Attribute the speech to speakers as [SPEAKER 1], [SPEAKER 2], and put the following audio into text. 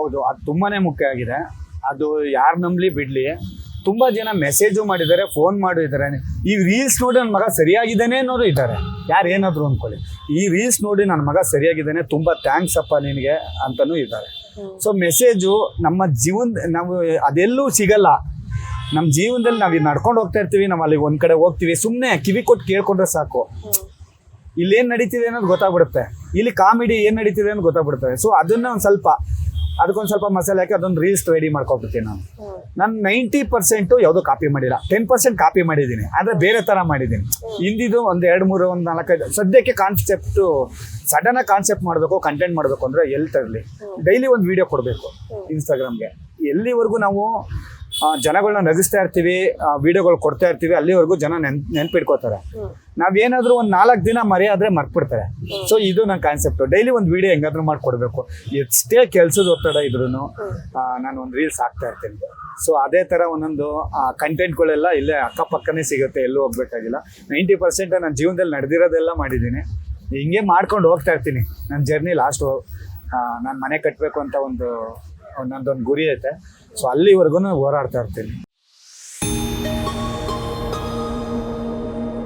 [SPEAKER 1] ಹೌದು, ಅದು ತುಂಬಾನೇ ಮುಖ್ಯ ಆಗಿದೆ. ಅದು ಯಾರು ನಂಬಲಿ ಬಿಡ್ಲಿ, ತುಂಬಾ ಜನ ಮೆಸೇಜು ಮಾಡಿದ್ದಾರೆ, ಫೋನ್ ಮಾಡಿದ್ದಾರೆ. ಈ ರೀಲ್ಸ್ ನೋಡಿ ನನ್ನ ಮಗ ಸರಿಯಾಗಿದ್ದಾನೆ ಅನ್ನೋರು ಇದ್ದಾರೆ. ಯಾರು ಏನಾದ್ರು ಅಂದ್ಕೊಳ್ಳಿ, ಈ ರೀಲ್ಸ್ ನೋಡಿ ನನ್ನ ಮಗ ಸರಿಯಾಗಿದ್ದಾನೆ, ತುಂಬಾ ಥ್ಯಾಂಕ್ಸ್ ಅಪ್ಪ ನಿನಗೆ ಅಂತಲೂ ಇದ್ದಾರೆ. ಸೊ ಮೆಸೇಜು ನಮ್ಮ ನಾವು ಅದೆಲ್ಲೂ ಸಿಗಲ್ಲ. ನಮ್ಮ ಜೀವನದಲ್ಲಿ ನಾವು ಇದು ನಡ್ಕೊಂಡು ಹೋಗ್ತಾ ಇರ್ತೀವಿ, ನಾವು ಅಲ್ಲಿಗೆ ಒಂದು ಕಡೆ ಹೋಗ್ತೀವಿ, ಸುಮ್ಮನೆ ಕಿವಿ ಕೊಟ್ಟು ಕೇಳ್ಕೊಂಡ್ರೆ ಸಾಕು, ಇಲ್ಲೇನು ನಡೀತಿದೆ ಅನ್ನೋದು ಗೊತ್ತಾಗ್ಬಿಡುತ್ತೆ, ಇಲ್ಲಿ ಕಾಮಿಡಿ ಏನು ನಡೀತಿದೆ ಅನ್ನೋದು ಗೊತ್ತಾಗ್ಬಿಡುತ್ತೆ. ಸೊ ಅದನ್ನ ಅದಕ್ಕೊಂದು ಸ್ವಲ್ಪ ಮಸಾಲೆ ಹಾಕಿ ಅದೊಂದು ರೀಲ್ಸ್ ರೆಡಿ ಮಾಡ್ಕೊಬಿಡ್ತೀನಿ ನಾನು 90% ಯಾವುದೋ ಕಾಪಿ ಮಾಡಿಲ್ಲ, 10% ಕಾಪಿ ಮಾಡಿದ್ದೀನಿ, ಆದರೆ ಬೇರೆ ಥರ ಮಾಡಿದ್ದೀನಿ. ಹಿಂದಿದು ಒಂದು 2, 3, 1, 4, 5 ಸದ್ಯಕ್ಕೆ ಕಾನ್ಸೆಪ್ಟು ಸಡನ್ನಾಗಿ ಕಾನ್ಸೆಪ್ಟ್ ಮಾಡಬೇಕು, ಕಂಟೆಂಟ್ ಮಾಡಬೇಕು ಅಂದರೆ ಎಲ್ಲಿ ತರಲಿ. ಡೈಲಿ ಒಂದು ವೀಡಿಯೋ ಕೊಡಬೇಕು ಇನ್ಸ್ಟಾಗ್ರಾಮ್ಗೆ. ಎಲ್ಲಿವರೆಗೂ ನಾವು ಜನಗಳನ್ನ ನಗಿಸ್ತಾ ಇರ್ತೀವಿ, ವಿಡಿಯೋಗಳು ಕೊಡ್ತಾ ಇರ್ತೀವಿ, ಅಲ್ಲಿವರೆಗೂ ಜನ ನೆನ್ಪಿಟ್ಕೋತಾರೆ. ನಾವೇನಾದ್ರೂ ಒಂದು 4 ದಿನ ಮರೆಯಾದ್ರೆ ಮರ್ತ್ಬಿಡ್ತಾರೆ. ಸೊ ಇದು ನನ್ನ ಕಾನ್ಸೆಪ್ಟು. ಡೈಲಿ ಒಂದು ವಿಡಿಯೋ ಹೆಂಗಾದ್ರೂ ಮಾಡ್ಕೊಡ್ಬೇಕು. ಎಷ್ಟೇ ಕೆಲಸದ ಒತ್ತಡ ಇದ್ರೂ ನಾನು ಒಂದು ರೀಲ್ಸ್ ಹಾಕ್ತಾ ಇರ್ತೀನಿ. ಸೊ ಅದೇ ಥರ ಒಂದೊಂದು ಕಂಟೆಂಟ್ಗಳೆಲ್ಲ ಇಲ್ಲೇ ಅಕ್ಕಪಕ್ಕನೇ ಸಿಗುತ್ತೆ, ಎಲ್ಲೂ ಹೋಗ್ಬೇಕಾಗಿಲ್ಲ. 90% ನನ್ನ ಜೀವನದಲ್ಲಿ ನಡೆದಿರೋದೆಲ್ಲ ಮಾಡಿದ್ದೀನಿ. ಹಿಂಗೆ ಮಾಡ್ಕೊಂಡು ಹೋಗ್ತಾ ಇರ್ತೀನಿ. ನನ್ನ ಜರ್ನಿ ಲಾಸ್ಟ್ ನಾನು ಮನೆ ಕಟ್ಟಬೇಕು ಅಂತ ನನ್ನದೊಂದು ಗುರಿ ಐತೆ. ಸೊ ಅಲ್ಲಿವರೆಗೂ ಹೋರಾಡ್ತಾ ಇರ್ತೀನಿ.